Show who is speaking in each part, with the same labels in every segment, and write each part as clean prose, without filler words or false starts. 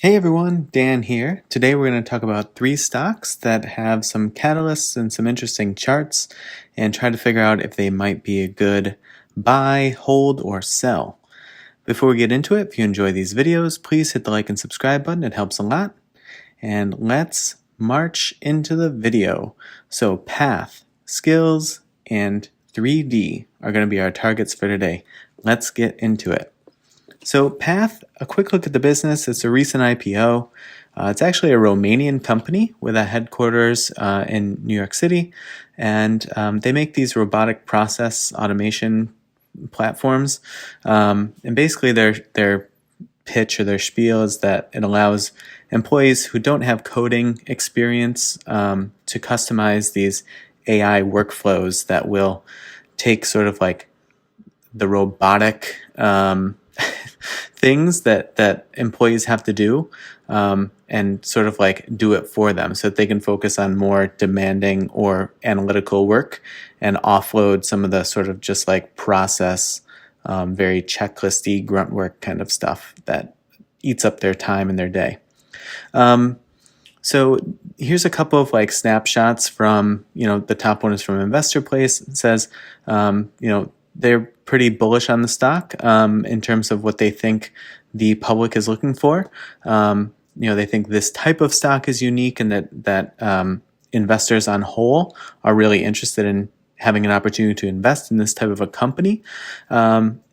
Speaker 1: Hey everyone, Dan here. Today we're going to talk about three stocks that have some catalysts and some interesting charts and try to figure out if they might be a good buy, hold, or sell. Before we get into it, if you enjoy these videos, please hit the like and subscribe button. It helps a lot. And let's march into the video. So Path, Sklz, and 3D are going to be our targets for today. Let's get into it. So Path, a quick look at the business. It's a recent IPO. It's actually a Romanian company with a headquarters in New York City, and they make these robotic process automation platforms. And basically their pitch or their spiel is that it allows employees who don't have coding experience to customize these AI workflows that will take sort of like the robotic things that employees have to do and sort of like do it for them so that they can focus on more demanding or analytical work and offload some of the sort of just like process, very checklisty grunt work kind of stuff that eats up their time and their day. So here's a couple of like snapshots from, the top one is from Investor Place. It says, they're pretty bullish on the stock in terms of what they think the public is looking for. They think this type of stock is unique and that investors on whole are really interested in having an opportunity to invest in this type of a company. UiPath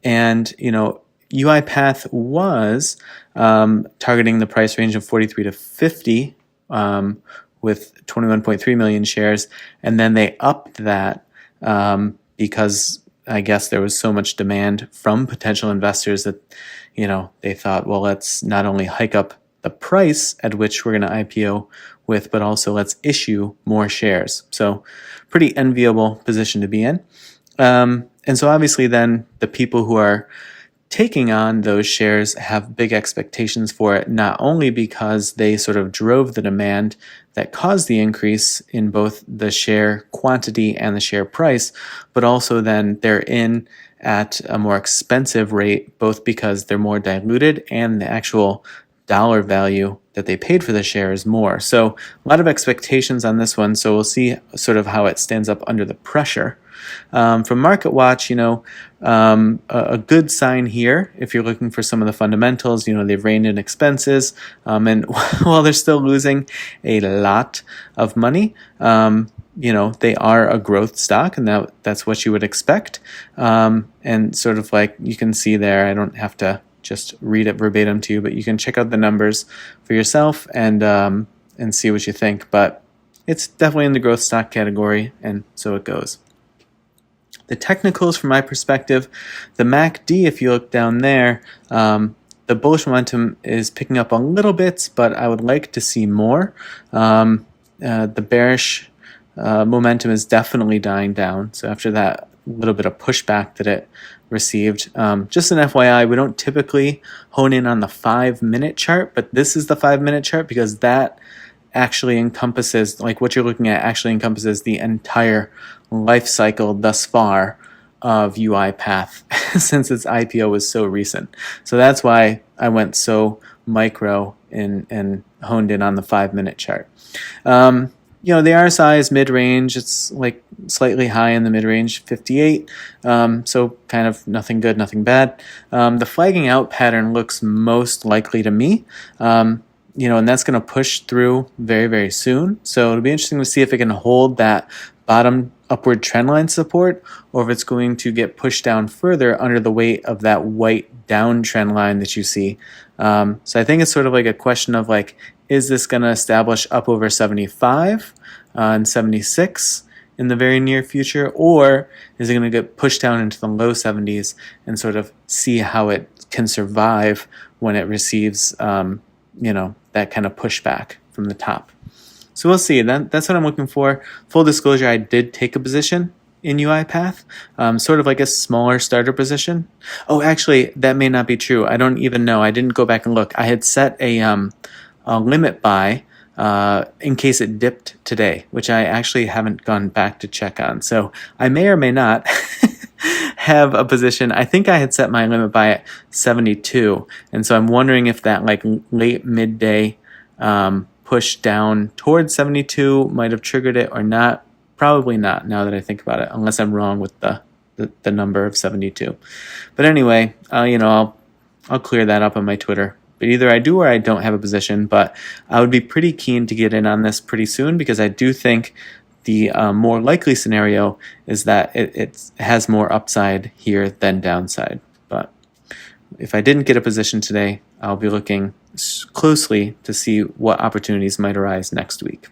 Speaker 1: was targeting the price range of 43 to 50 with 21.3 million shares, and then they upped that because I guess there was so much demand from potential investors that, they thought, well, let's not only hike up the price at which we're going to IPO with, but also let's issue more shares. So pretty enviable position to be in. And so obviously then the people who are taking on those shares have big expectations for it, not only because they sort of drove the demand that caused the increase in both the share quantity and the share price, but also then they're in at a more expensive rate, both because they're more diluted and the actual dollar value that they paid for the share is more. So a lot of expectations on this one. So we'll see sort of how it stands up under the pressure. From MarketWatch, a good sign here if you're looking for some of the fundamentals. They've reined in expenses, and while they're still losing a lot of money, they are a growth stock, and that's what you would expect. And sort of like you can see there, I don't have to just read it verbatim to you, but you can check out the numbers for yourself and see what you think. But it's definitely in the growth stock category, and so it goes. The technicals, from my perspective, the MACD, if you look down there, the bullish momentum is picking up a little bit, but I would like to see more. The bearish momentum is definitely dying down. So after that little bit of pushback that it received, just an FYI, we don't typically hone in on the 5-minute chart, but this is the 5-minute chart because that actually encompasses, like what you're looking at actually encompasses the entire life cycle thus far of UiPath since its IPO was so recent. So that's why I went so micro and honed in on the 5-minute chart. The RSI is mid-range. It's like slightly high in the mid-range, 58. So kind of nothing good, nothing bad. The flagging out pattern looks most likely to me. And that's going to push through very, very soon. So it'll be interesting to see if it can hold that bottom upward trendline support or if it's going to get pushed down further under the weight of that white downtrend line that you see. So I think it's sort of like a question of like, is this going to establish up over 75 and 76 in the very near future, or is it going to get pushed down into the low 70s and sort of see how it can survive when it receives that kind of pushback from the top. So we'll see. That's what I'm looking for. Full disclosure, I did take a position in UiPath, sort of like a smaller starter position. Oh, actually, that may not be true. I don't even know. I didn't go back and look. I had set a limit buy in case it dipped today, which I actually haven't gone back to check on. So I may or may not have a position. I think I had set my limit buy at 72, and so I'm wondering if that like late midday push down towards 72 might have triggered it or not. Probably not, now that I think about it, unless I'm wrong with the number of 72. But anyway, I'll clear that up on my Twitter. But either I do or I don't have a position, but I would be pretty keen to get in on this pretty soon, because I do think the more likely scenario is that it has more upside here than downside. But if I didn't get a position today, I'll be looking closely to see what opportunities might arise next week.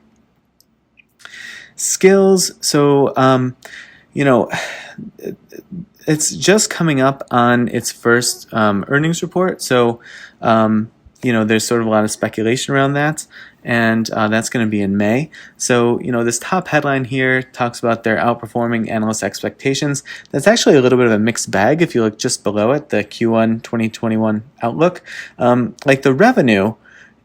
Speaker 1: Sklz, so it's just coming up on its first earnings report, so there's sort of a lot of speculation around that, and that's going to be in May. So this top headline here talks about their outperforming analyst expectations. That's actually a little bit of a mixed bag if you look just below it, the Q1 2021 outlook. Like the revenue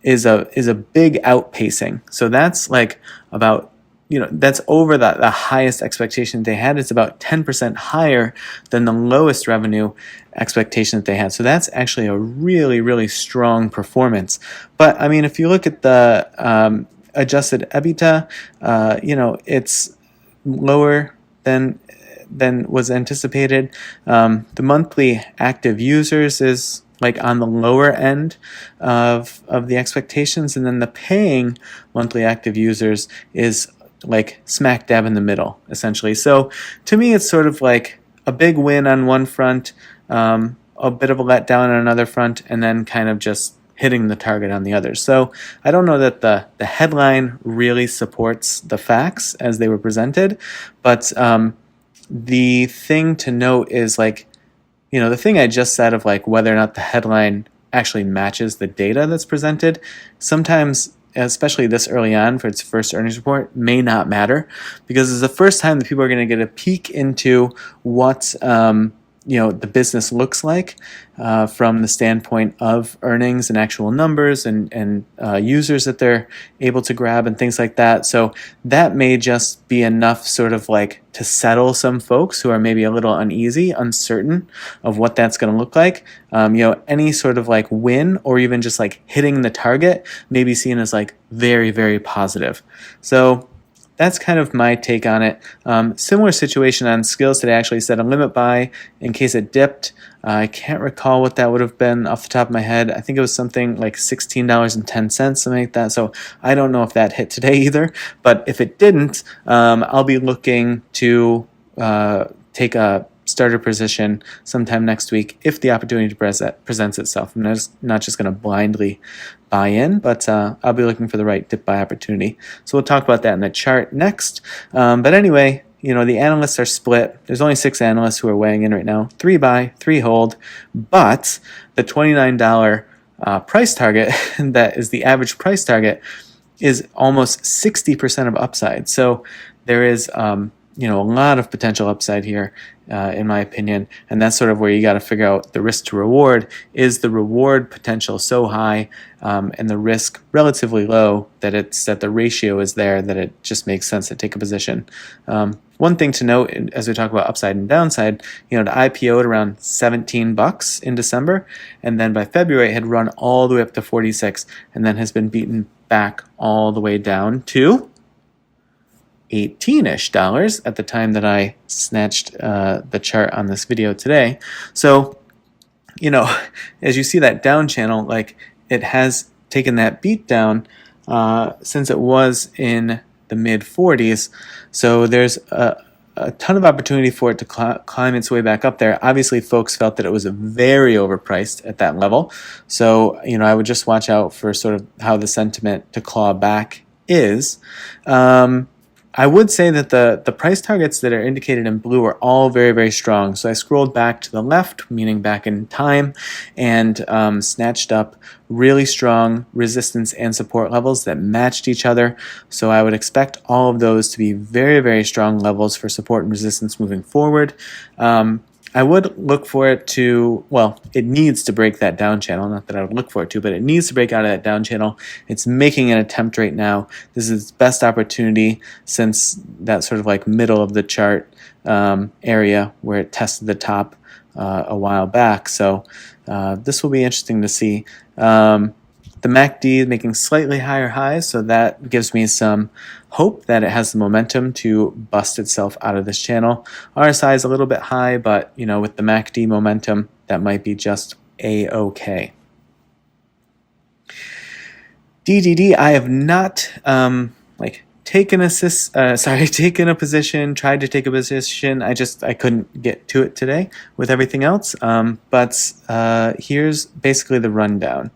Speaker 1: is a big outpacing, so that's like about that's over the highest expectation they had. It's about 10% higher than the lowest revenue expectation that they had. So that's actually a really, really strong performance. But I mean, if you look at the adjusted EBITDA, it's lower than was anticipated. The monthly active users is like on the lower end of the expectations, and then the paying monthly active users is like smack dab in the middle, essentially. So to me, it's sort of like a big win on one front, a bit of a letdown on another front, and then kind of just hitting the target on the other. So I don't know that the headline really supports the facts as they were presented, but the thing to note is like, the thing I just said of like whether or not the headline actually matches the data that's presented, sometimes, especially this early on for its first earnings report, may not matter, because it's the first time that people are going to get a peek into what the business looks like from the standpoint of earnings and actual numbers and users that they're able to grab and things like that. So that may just be enough sort of like to settle some folks who are maybe a little uneasy, uncertain of what that's going to look like. Any sort of like win or even just like hitting the target may be seen as like very, very positive. So that's kind of my take on it. Similar situation on Sklz today. I actually set a limit buy in case it dipped. I can't recall what that would have been off the top of my head. I think it was something like $16.10, something like that. So I don't know if that hit today either. But if it didn't, I'll be looking to take a starter position sometime next week if the opportunity presents itself. I'm not just going to blindly buy in, but I'll be looking for the right dip buy opportunity. So we'll talk about that in the chart next. But anyway, the analysts are split. There's only 6 analysts who are weighing in right now. 3 buy, 3 hold, but the $29 price target, that is the average price target, is almost 60% of upside. So there is a lot of potential upside here, in my opinion, and that's sort of where you got to figure out the risk to reward. Is the reward potential so high and the risk relatively low that the ratio is there that it just makes sense to take a position? One thing to note as we talk about upside and downside, the IPO'd around $17 in December, and then by February it had run all the way up to 46, and then has been beaten back all the way down to $18-ish at the time that I snatched the chart on this video today. So, as you see that down channel, like it has taken that beat down since it was in the mid 40s. So there's a ton of opportunity for it to climb its way back up there. Obviously, folks felt that it was very overpriced at that level. So, I would just watch out for sort of how the sentiment to claw back is. I would say that the price targets that are indicated in blue are all very, very strong. So I scrolled back to the left, meaning back in time, and snatched up really strong resistance and support levels that matched each other. So I would expect all of those to be very, very strong levels for support and resistance moving forward. I would look for it to, well, it needs to break that down channel. Not that I would look for it to, but it needs to break out of that down channel. It's making an attempt right now. This is its best opportunity since that sort of like middle of the chart area where it tested the top a while back. So this will be interesting to see. The MACD is making slightly higher highs, so that gives me some hope that it has the momentum to bust itself out of this channel. RSI is a little bit high, but you know, with the MACD momentum, that might be just a-okay. DDD, I have not taken a position, tried to take a position. I couldn't get to it today with everything else. But here's basically the rundown.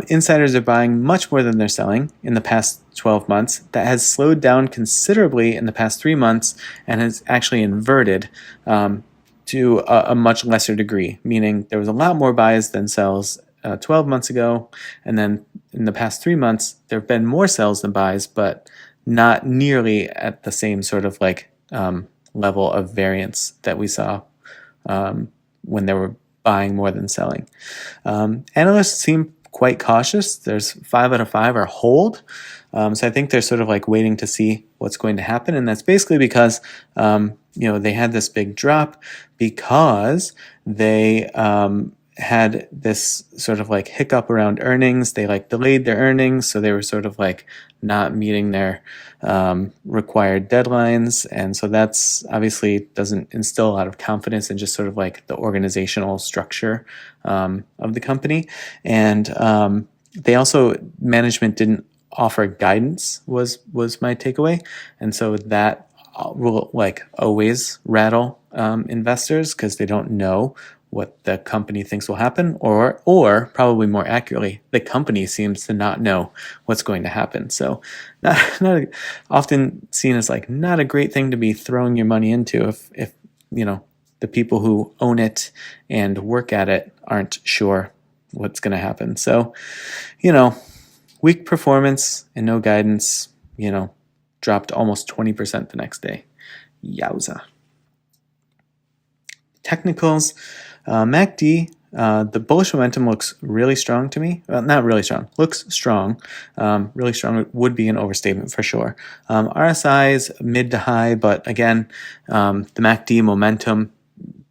Speaker 1: Insiders are buying much more than they're selling in the past 12 months. That has slowed down considerably in the past 3 months and has actually inverted to a much lesser degree, meaning there was a lot more buys than sells 12 months ago, and then in the past 3 months there have been more sells than buys, but not nearly at the same sort of level of variance that we saw when they were buying more than selling. Analysts seem quite cautious. There's 5 out of 5 are hold. So I think they're sort of waiting to see what's going to happen, and that's basically because they had this big drop because they had this sort of hiccup around earnings. They delayed their earnings, so they were sort of not meeting their required deadlines, and so that's obviously doesn't instill a lot of confidence in just sort of the organizational structure of the company. And they also, management didn't offer guidance was my takeaway, and so that will always rattle investors because they don't know what the company thinks will happen, or probably more accurately, the company seems to not know what's going to happen. So not often seen as not a great thing to be throwing your money into if the people who own it and work at it aren't sure what's going to happen. So, weak performance and no guidance, dropped almost 20% the next day. Yowza. Technicals, MACD, the bullish momentum looks really strong to me. Well, not really strong, looks strong. Really strong would be an overstatement for sure. RSI is mid to high, but again, the MACD momentum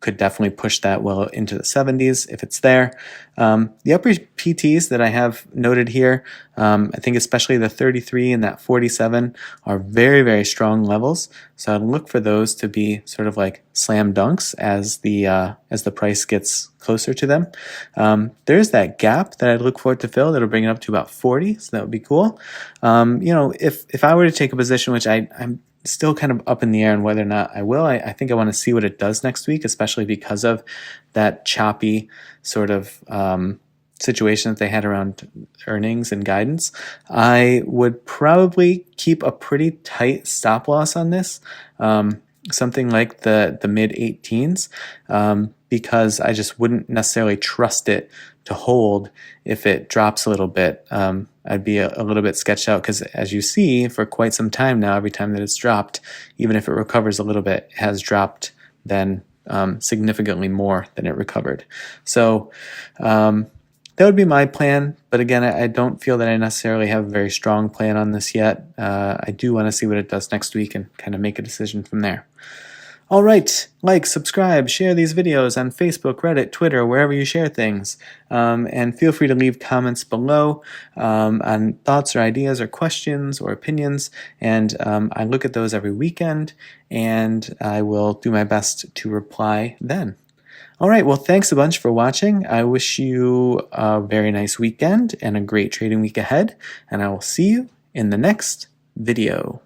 Speaker 1: could definitely push that well into the 70s if it's there. The upper PTs that I have noted here, I think especially the 33 and that 47 are very, very strong levels. So I'd look for those to be sort of slam dunks as the price gets closer to them. There's that gap that I'd look for it to fill that'll bring it up to about 40, so that would be cool. If I were to take a position, which I'm still kind of up in the air on whether or not I will. I think I want to see what it does next week, especially because of that choppy sort of situation that they had around earnings and guidance. I would probably keep a pretty tight stop loss on this, something like the mid-18s, because I just wouldn't necessarily trust it to hold if it drops a little bit. I'd be a little bit sketched out because, as you see, for quite some time now, every time that it's dropped, even if it recovers a little bit, it has dropped then significantly more than it recovered. So that would be my plan. But again, I don't feel that I necessarily have a very strong plan on this yet. I do want to see what it does next week and kind of make a decision from there. All right, subscribe, share these videos on Facebook, Reddit, Twitter, wherever you share things. And feel free to leave comments below on thoughts or ideas or questions or opinions. And I look at those every weekend, and I will do my best to reply then. All right, well, thanks a bunch for watching. I wish you a very nice weekend and a great trading week ahead. And I will see you in the next video.